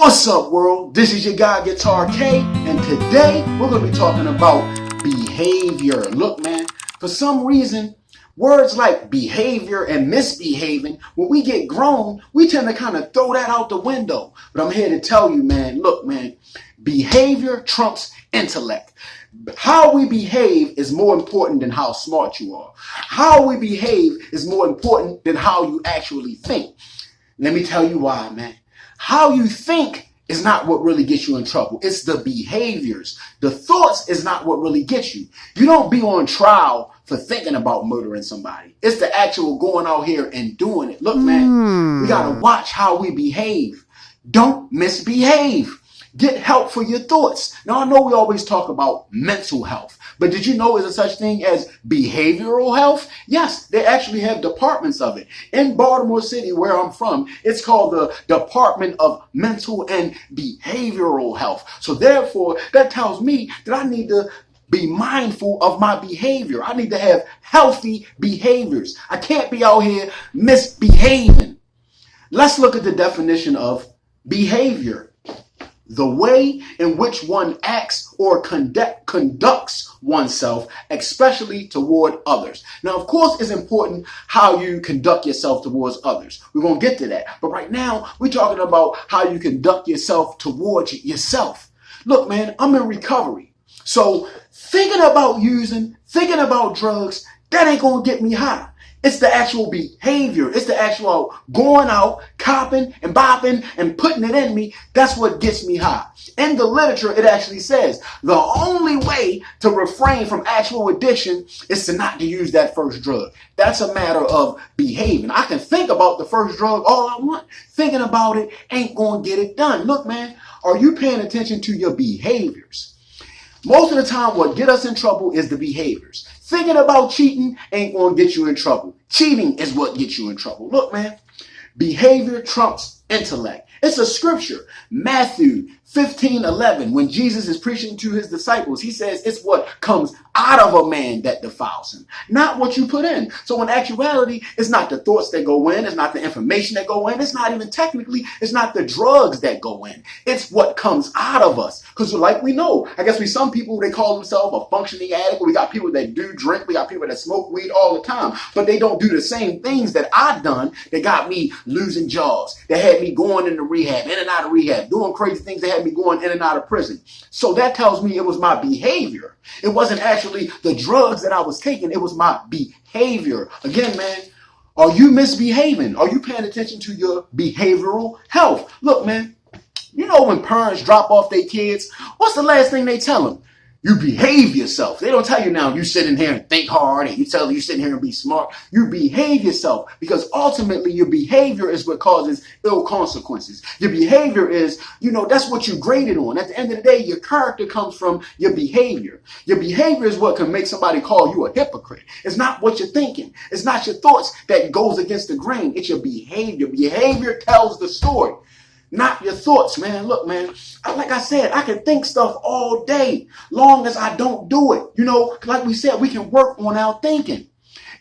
What's up, world? This is your guy, Guitar K, and today we're going to be talking about behavior. Look, man, for some reason, words like behavior and misbehaving, when we get grown, we tend to kind of throw that out the window. But I'm here to tell you, man, look, man, behavior trumps intellect. How we behave is more important than how smart you are. How we behave is more important than how you actually think. Let me tell you why, man. How you think is not what really gets you in trouble. It's the behaviors. The thoughts is not what really gets you. You don't be on trial for thinking about murdering somebody. It's the actual going out here and doing it. Look, man, we got to watch how we behave. Don't misbehave. Get help for your thoughts. Now, I know we always talk about mental health, but did you know there's a such thing as behavioral health? Yes, they actually have departments of it. In Baltimore City, where I'm from, it's called the Department of Mental and Behavioral Health. So therefore, that tells me that I need to be mindful of my behavior. I need to have healthy behaviors. I can't be out here misbehaving. Let's look at the definition of behavior. The way in which one acts or conducts oneself, especially toward others. Now, of course, it's important how you conduct yourself towards others. We're going to get to that. But right now, we're talking about how you conduct yourself towards yourself. Look, man, I'm in recovery. So thinking about drugs, that ain't going to get me high. It's the actual behavior. It's the actual going out, copping and bopping and putting it in me. That's what gets me high. In the literature, it actually says the only way to refrain from actual addiction is to not to use that first drug. That's a matter of behaving. I can think about the first drug all I want. Thinking about it ain't going to get it done. Look, man, are you paying attention to your behaviors? Most of the time, what get us in trouble is the behaviors. Thinking about cheating ain't going to get you in trouble. Cheating is what gets you in trouble. Look, man, behavior trumps intellect. It's a scripture. Matthew 15:11, when Jesus is preaching to his disciples, he says it's what comes out of a man that defiles him, not what you put in. So in actuality, it's not the thoughts that go in. It's not the information that go in. It's not even technically, it's not the drugs that go in. It's what comes out of us. Because like we know, I guess some people, they call themselves a functioning addict. We got people that do drink. We got people that smoke weed all the time. But they don't do the same things that I've done that got me losing jobs, that had me going into rehab, in and out of rehab, doing crazy things that had me going in and out of prison. So that tells me it was my behavior. It wasn't actually the drugs that I was taking. It was my behavior. Again, man, are you misbehaving? Are you paying attention to your behavioral health? Look, man, you know when parents drop off their kids, what's the last thing they tell them? You behave yourself. They don't tell you now you sit in here and think hard and you tell them you sit in here and be smart. You behave yourself because ultimately your behavior is what causes ill consequences. Your behavior is, that's what you graded on. At the end of the day, your character comes from your behavior. Your behavior is what can make somebody call you a hypocrite. It's not what you're thinking. It's not your thoughts that goes against the grain. It's your behavior. Behavior tells the story. Not your thoughts, man. Look, man, like I said, I can think stuff all day, long as I don't do it. Like we said, we can work on our thinking.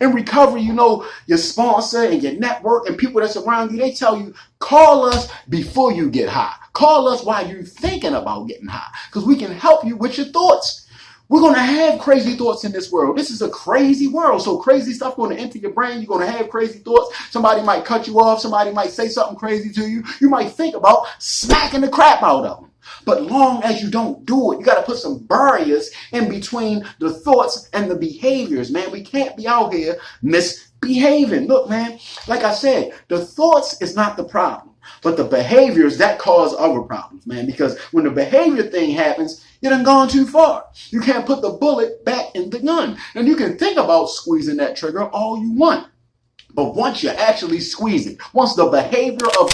In recovery, your sponsor and your network and people that surround you, they tell you, call us before you get high. Call us while you're thinking about getting high, because we can help you with your thoughts. We're going to have crazy thoughts in this world. This is a crazy world. So crazy stuff going to enter your brain. You're going to have crazy thoughts. Somebody might cut you off. Somebody might say something crazy to you. You might think about smacking the crap out of them. But long as you don't do it, you got to put some barriers in between the thoughts and the behaviors, man. We can't be out here misbehaving. Look, man, like I said, the thoughts is not the problem, but the behaviors that cause other problems, man. Because when the behavior thing happens, you done gone too far. You can't put the bullet back in the gun. And you can think about squeezing that trigger all you want. But once you actually squeeze it, once the behavior of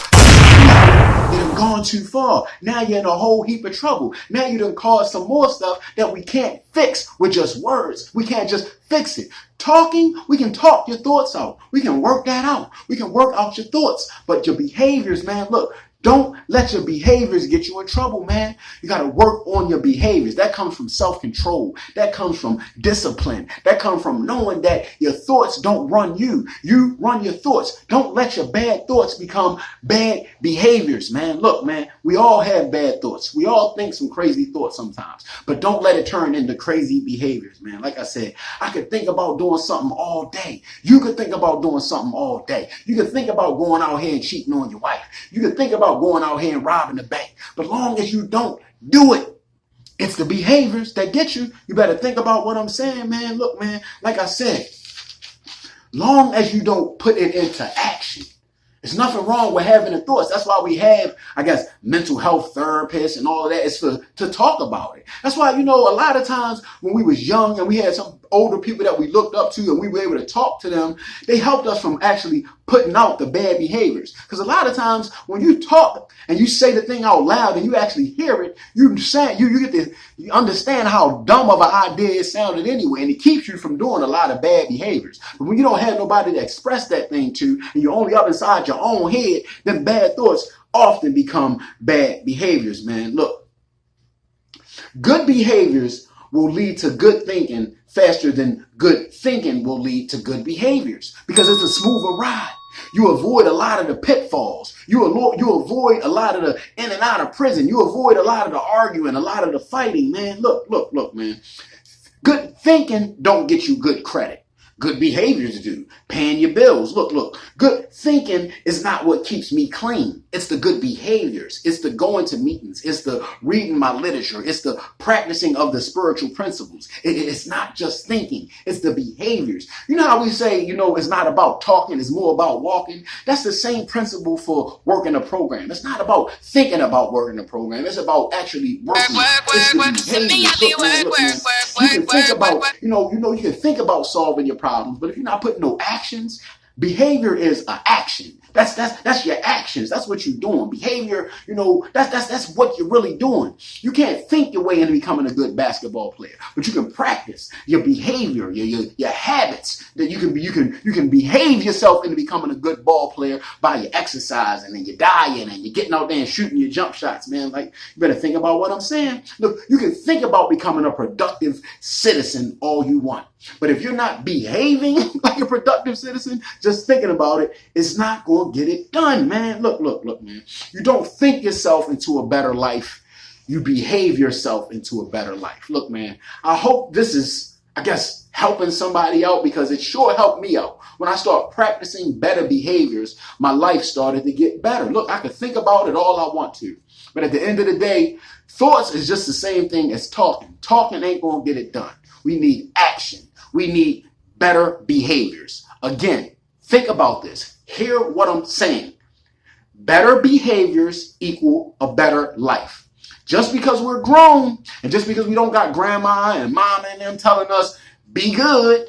you done gone too far, now you're in a whole heap of trouble. Now you done caused some more stuff that we can't fix with just words. We can't just fix it. Talking, we can talk your thoughts out. We can work that out. We can work out your thoughts. But your behaviors, man, look, Don't let your behaviors get you in trouble, man. You got to work on your behaviors. That comes from self-control. That comes from discipline. That comes from knowing that your thoughts don't run you. You run your thoughts. Don't let your bad thoughts become bad behaviors, man. Look, man, we all have bad thoughts. We all think some crazy thoughts sometimes, but don't let it turn into crazy behaviors, man. Like I said, I could think about doing something all day. You could think about doing something all day. You could think about going out here and cheating on your wife. You could think about going out here and robbing the bank. But long as you don't do it, it's the behaviors that get you. You better think about what I'm saying, man. Look, man, like I said, long as you don't put it into action, there's nothing wrong with having the thoughts. That's why we have, I guess, mental health therapists and all of that. It's to talk about it. That's why, a lot of times when we was young and we had some older people that we looked up to and we were able to talk to them, they helped us from actually putting out the bad behaviors. Because a lot of times when you talk and you say the thing out loud and you actually hear it, you get to understand how dumb of an idea it sounded anyway, and it keeps you from doing a lot of bad behaviors. But when you don't have nobody to express that thing to, and you're only up inside your own head, then bad thoughts often become bad behaviors, man. Look, good behaviors will lead to good thinking faster than good thinking will lead to good behaviors, because it's a smoother ride. You avoid a lot of the pitfalls. You avoid a lot of the in and out of prison. You avoid a lot of the arguing, a lot of the fighting, man. Look, man. Good thinking don't get you good credit. Good behaviors do. Paying your bills. Look. Good thinking is not what keeps me clean. It's the good behaviors. It's the going to meetings. It's the reading my literature. It's the practicing of the spiritual principles. It's not just thinking. It's the behaviors. You know how we say, it's not about talking. It's more about walking. That's the same principle for working a program. It's not about thinking about working a program. It's about actually working. It's the behaviors. Look, man. You can think about, you can think about solving your problems, but if you're not putting no actions, behavior is an action. That's your actions. That's what you're doing. Behavior, that's what you're really doing. You can't think your way into becoming a good basketball player, but you can practice your behavior, your habits. That you can behave yourself into becoming a good ball player by your exercising and your diet and you're getting out there and shooting your jump shots, man. Like, you better think about what I'm saying. Look, you can think about becoming a productive citizen all you want, but if you're not behaving like a productive citizen, just thinking about it, it's not going to get it done, man. Look, man. You don't think yourself into a better life. You behave yourself into a better life. Look, man, I hope this is, helping somebody out, because it sure helped me out. When I started practicing better behaviors, my life started to get better. Look, I could think about it all I want to, but at the end of the day, thoughts is just the same thing as talking. Talking ain't going to get it done. We need action. We need better behaviors. Again, think about this. Hear what I'm saying. Better behaviors equal a better life. Just because we're grown and just because we don't got grandma and mama and them telling us, be good,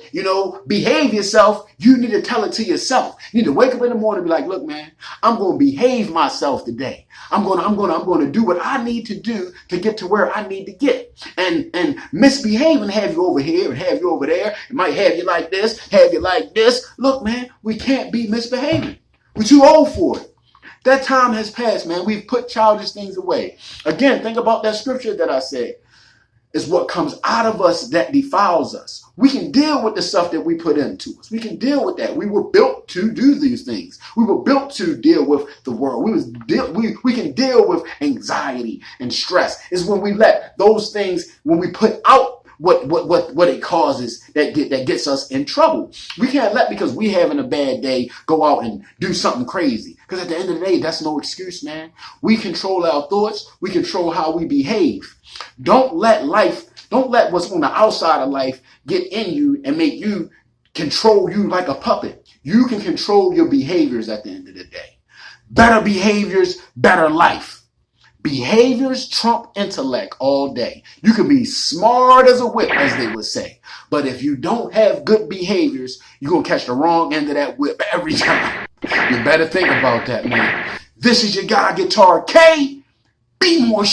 behave yourself, you need to tell it to yourself. You need to wake up in the morning and be like, look, man, I'm going to behave myself today. I'm going to do what I need to do to get to where I need to get. And misbehaving have you over here and have you over there. It might have you like this, have you like this. Look, man, we can't be misbehaving. We're too old for it. That time has passed, man. We've put childish things away. Again, think about that scripture that I said. It's what comes out of us that defiles us. We can deal with the stuff that we put into us. We can deal with that. We were built to do these things. We were built to deal with the world. We can deal with anxiety and stress. It's when we let those things, when we put out what it causes that gets us in trouble. We can't let, because we having a bad day, go out and do something crazy. Because at the end of the day, that's no excuse, man. We control our thoughts. We control how we behave. Don't let what's on the outside of life get in you and make you control you like a puppet. You can control your behaviors at the end of the day. Better behaviors, better life. Behaviors trump intellect all day. You can be smart as a whip, as they would say. But if you don't have good behaviors, you're going to catch the wrong end of that whip every time. You better think about that, man. This is your guy, Guitar K. Be more